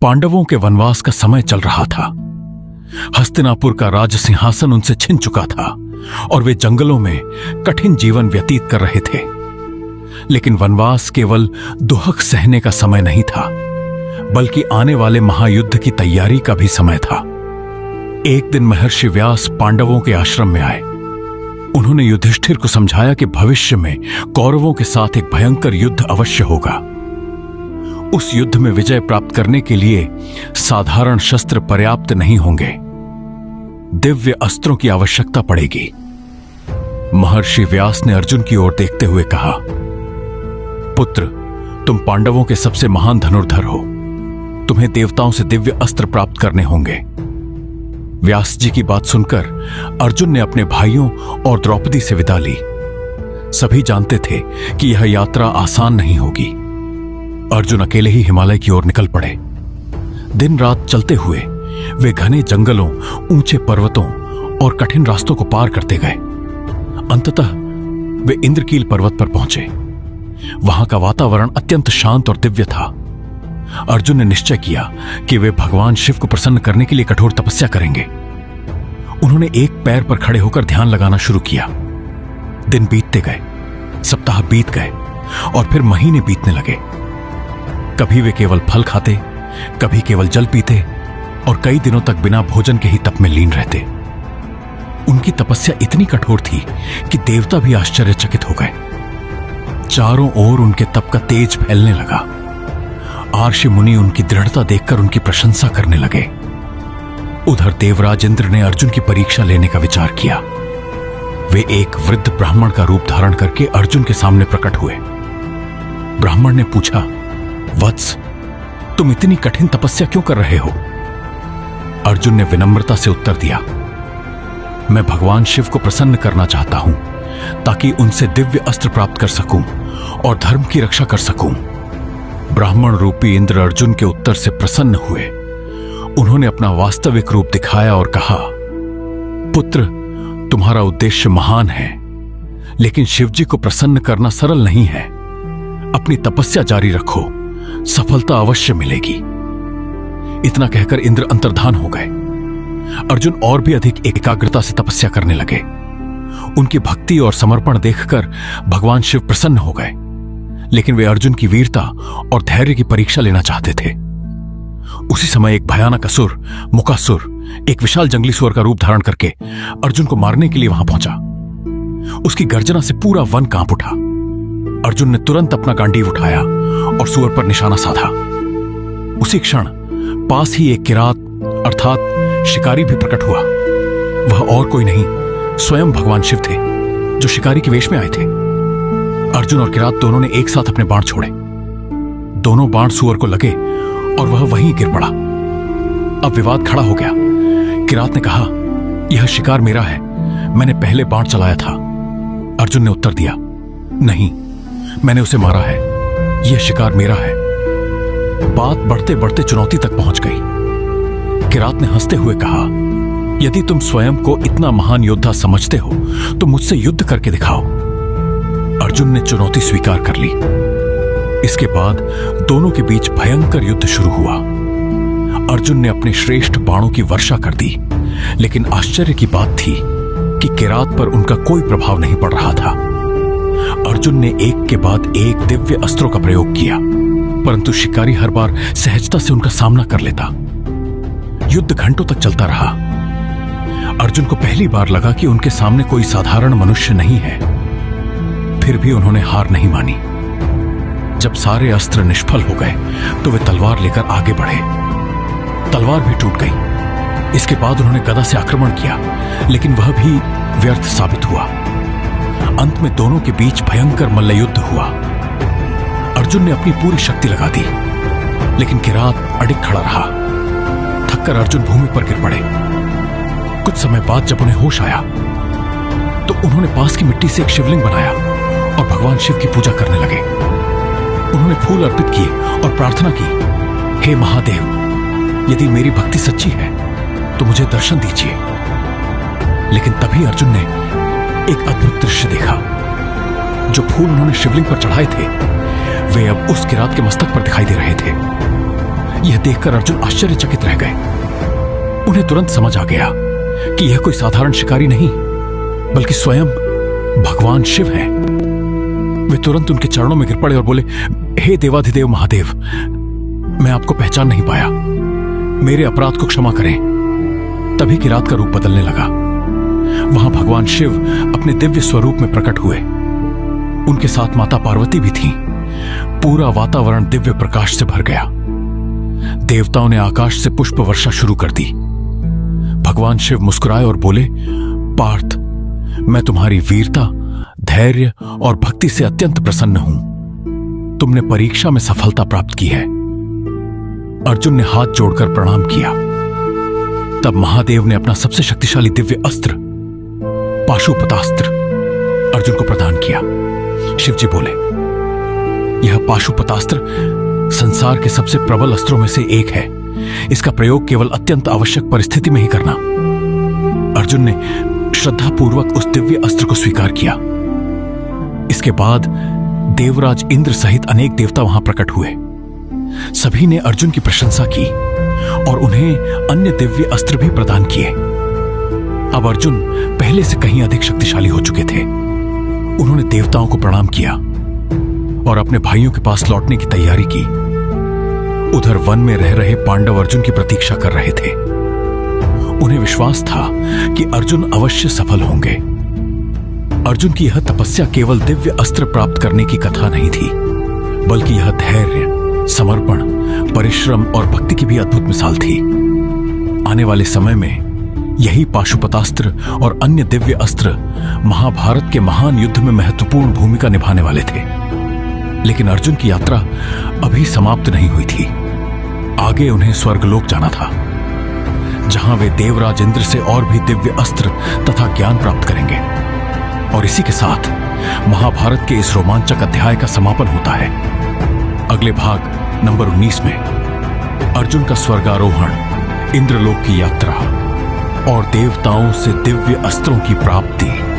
पांडवों के वनवास का समय चल रहा था। हस्तिनापुर का राज सिंहासन उनसे छिन चुका था और वे जंगलों में कठिन जीवन व्यतीत कर रहे थे। लेकिन वनवास केवल दुहक सहने का समय नहीं था, बल्कि आने वाले महायुद्ध की तैयारी का भी समय था। एक दिन महर्षि व्यास पांडवों के आश्रम में आए। उन्होंने युधिष्ठिर को समझाया कि भविष्य में कौरवों के साथ एक भयंकर युद्ध अवश्य होगा। उस युद्ध में विजय प्राप्त करने के लिए साधारण शस्त्र पर्याप्त नहीं होंगे, दिव्य अस्त्रों की आवश्यकता पड़ेगी। महर्षि व्यास ने अर्जुन की ओर देखते हुए कहा, पुत्र, तुम पांडवों के सबसे महान धनुर्धर हो। तुम्हें देवताओं से दिव्य अस्त्र प्राप्त करने होंगे। व्यास जी की बात सुनकर अर्जुन ने अपने भाइयों और द्रौपदी से विदा ली। सभी जानते थे कि यह यात्रा आसान नहीं होगी। अर्जुन अकेले ही हिमालय की ओर निकल पड़े। दिन रात चलते हुए वे घने जंगलों, ऊंचे पर्वतों और कठिन रास्तों को पार करते गए। अंततः वे इंद्रकील पर्वत पर पहुंचे। वहां का वातावरण अत्यंत शांत और दिव्य था। अर्जुन ने निश्चय किया कि वे भगवान शिव को प्रसन्न करने के लिए कठोर तपस्या करेंगे। उन्होंने एक पैर पर खड़े होकर ध्यान लगाना शुरू किया। दिन बीतते गए, सप्ताह बीत गए और फिर महीने बीतने लगे। कभी वे केवल फल खाते, कभी केवल जल पीते और कई दिनों तक बिना भोजन के ही तप में लीन रहते। उनकी तपस्या इतनी कठोर थी कि देवता भी आश्चर्यचकित हो गए। चारों ओर उनके तप का तेज फैलने लगा। आर्षि मुनि उनकी दृढ़ता देखकर उनकी प्रशंसा करने लगे। उधर देवराज इंद्र ने अर्जुन की परीक्षा लेने का विचार किया। वे एक वृद्ध ब्राह्मण का रूप धारण करके अर्जुन के सामने प्रकट हुए। ब्राह्मण ने पूछा, वत्स, तुम इतनी कठिन तपस्या क्यों कर रहे हो? अर्जुन ने विनम्रता से उत्तर दिया, मैं भगवान शिव को प्रसन्न करना चाहता हूं ताकि उनसे दिव्य अस्त्र प्राप्त कर सकूं और धर्म की रक्षा कर सकूं। ब्राह्मण रूपी इंद्र अर्जुन के उत्तर से प्रसन्न हुए। उन्होंने अपना वास्तविक रूप दिखाया और कहा, पुत्र, तुम्हारा उद्देश्य महान है, लेकिन शिवजी को प्रसन्न करना सरल नहीं है। अपनी तपस्या जारी रखो, सफलता अवश्य मिलेगी। इतना कहकर इंद्र अंतर्धान हो गए। अर्जुन और भी अधिक एकाग्रता से तपस्या करने लगे। उनकी भक्ति और समर्पण देखकर भगवान शिव प्रसन्न हो गए, लेकिन वे अर्जुन की वीरता और धैर्य की परीक्षा लेना चाहते थे। उसी समय एक भयानक असुर, मुकासुर, एक विशाल जंगली सुअर का रूप धारण करके अर्जुन को मारने के लिए वहां पहुंचा। उसकी गर्जना से पूरा वन कांप उठा। अर्जुन ने तुरंत अपना गांडीव उठाया और सुअर पर निशाना साधा। उसी क्षण पास ही एक किरात अर्थात शिकारी भी प्रकट हुआ। वह और कोई नहीं, स्वयं भगवान शिव थे, जो शिकारी के वेश में आए थे। अर्जुन और किरात दोनों ने एक साथ अपने बाण छोड़े। दोनों बाण सुअर को लगे और वह वहीं गिर पड़ा। अब विवाद खड़ा हो गया। किरात ने कहा, यह शिकार मेरा है, मैंने पहले बाण चलाया था। अर्जुन ने उत्तर दिया, नहीं, मैंने उसे मारा है, यह शिकार मेरा है। बात बढ़ते बढ़ते चुनौती तक पहुंच गई। किरात ने हंसते हुए कहा, यदि तुम स्वयं को इतना महान योद्धा समझते हो तो मुझसे युद्ध करके दिखाओ। अर्जुन ने चुनौती स्वीकार कर ली। इसके बाद दोनों के बीच भयंकर युद्ध शुरू हुआ। अर्जुन ने अपने श्रेष्ठ बाणों की वर्षा कर दी, लेकिन आश्चर्य की बात थी कि किरात पर उनका कोई प्रभाव नहीं पड़ रहा था। अर्जुन ने एक के बाद एक दिव्य अस्त्रों का प्रयोग किया, परंतु शिकारी हर बार सहजता से उनका सामना कर लेता। युद्ध घंटों तक चलता रहा। अर्जुन को पहली बार लगा कि उनके सामने कोई साधारण मनुष्य नहीं है। फिर भी उन्होंने हार नहीं मानी। जब सारे अस्त्र निष्फल हो गए तो वे तलवार लेकर आगे बढ़े। तलवार भी टूट गई। इसके बाद उन्होंने गदा से आक्रमण किया, लेकिन वह भी व्यर्थ साबित हुआ। अंत में दोनों के बीच भयंकर मल्लयुद्ध हुआ। अर्जुन ने अपनी पूरी शक्ति लगा दी, लेकिन किरात अडिग खड़ा रहा। थककर अर्जुन भूमि पर गिर पड़े। कुछ समय बाद जब उन्हें होश आया तो उन्होंने पास की मिट्टी से एक शिवलिंग बनाया और भगवान शिव की पूजा करने लगे। उन्होंने फूल अर्पित किए और प्रार्थना की, हे महादेव, यदि मेरी भक्ति सच्ची है तो मुझे दर्शन दीजिए। लेकिन तभी अर्जुन ने एक अद्भुत दृश्य देखा। जो फूल उन्होंने शिवलिंग पर चढ़ाए थे वे अब उस किरात के मस्तक पर दिखाई दे रहे थे। यह देखकर अर्जुन आश्चर्यचकित रह गए। उन्हें तुरंत समझ आ गया कि यह कोई साधारण शिकारी नहीं बल्कि स्वयं भगवान शिव हैं। वे तुरंत उनके चरणों में गिर पड़े और बोले, हे देवाधिदेव महादेव, मैं आपको पहचान नहीं पाया, मेरे अपराध को क्षमा करें। तभी किरात का रूप बदलने लगा। वहां भगवान शिव अपने दिव्य स्वरूप में प्रकट हुए। उनके साथ माता पार्वती भी थीं। पूरा वातावरण दिव्य प्रकाश से भर गया। देवताओं ने आकाश से पुष्प वर्षा शुरू कर दी। भगवान शिव मुस्कुराए और बोले, पार्थ, मैं तुम्हारी वीरता, धैर्य और भक्ति से अत्यंत प्रसन्न हूं। तुमने परीक्षा में सफलता प्राप्त की है। अर्जुन ने हाथ जोड़कर प्रणाम किया। तब महादेव ने अपना सबसे शक्तिशाली दिव्य अस्त्र पाशुपतास्त्र अर्जुन को प्रदान किया। शिवजी बोले, यह पाशुपतास्त्र संसार के सबसे प्रबल अस्त्रों में से एक है। इसका प्रयोग केवल अत्यंत आवश्यक परिस्थिति में ही करना। अर्जुन ने श्रद्धापूर्वक उस दिव्य अस्त्र को स्वीकार किया। इसके बाद देवराज इंद्र सहित अनेक देवता वहां प्रकट हुए। सभी ने अर्जुन की प्रशंसा की और उन्हें अन्य दिव्य अस्त्र भी प्रदान किए। अब अर्जुन पहले से कहीं अधिक शक्तिशाली हो चुके थे। उन्होंने देवताओं को प्रणाम किया और अपने भाइयों के पास लौटने की तैयारी की। उधर वन में रह रहे पांडव अर्जुन की प्रतीक्षा कर रहे थे। उन्हें विश्वास था कि अर्जुन अवश्य सफल होंगे। अर्जुन की यह तपस्या केवल दिव्य अस्त्र प्राप्त करने की कथा नहीं थी, बल्कि यह धैर्य, समर्पण, परिश्रम और भक्ति की भी अद्भुत मिसाल थी। आने वाले समय में यही पाशुपतास्त्र और अन्य दिव्य अस्त्र महाभारत के महान युद्ध में महत्वपूर्ण भूमिका निभाने वाले थे। लेकिन अर्जुन की यात्रा अभी समाप्त नहीं हुई थी। आगे उन्हें स्वर्गलोक जाना था, जहां वे देवराज इंद्र से और भी दिव्य अस्त्र तथा ज्ञान प्राप्त करेंगे। और इसी के साथ महाभारत के इस रोमांचक अध्याय का समापन होता है। अगले भाग नंबर 19 में अर्जुन का स्वर्गारोहण, इंद्रलोक की यात्रा और देवताओं से दिव्य अस्त्रों की प्राप्ति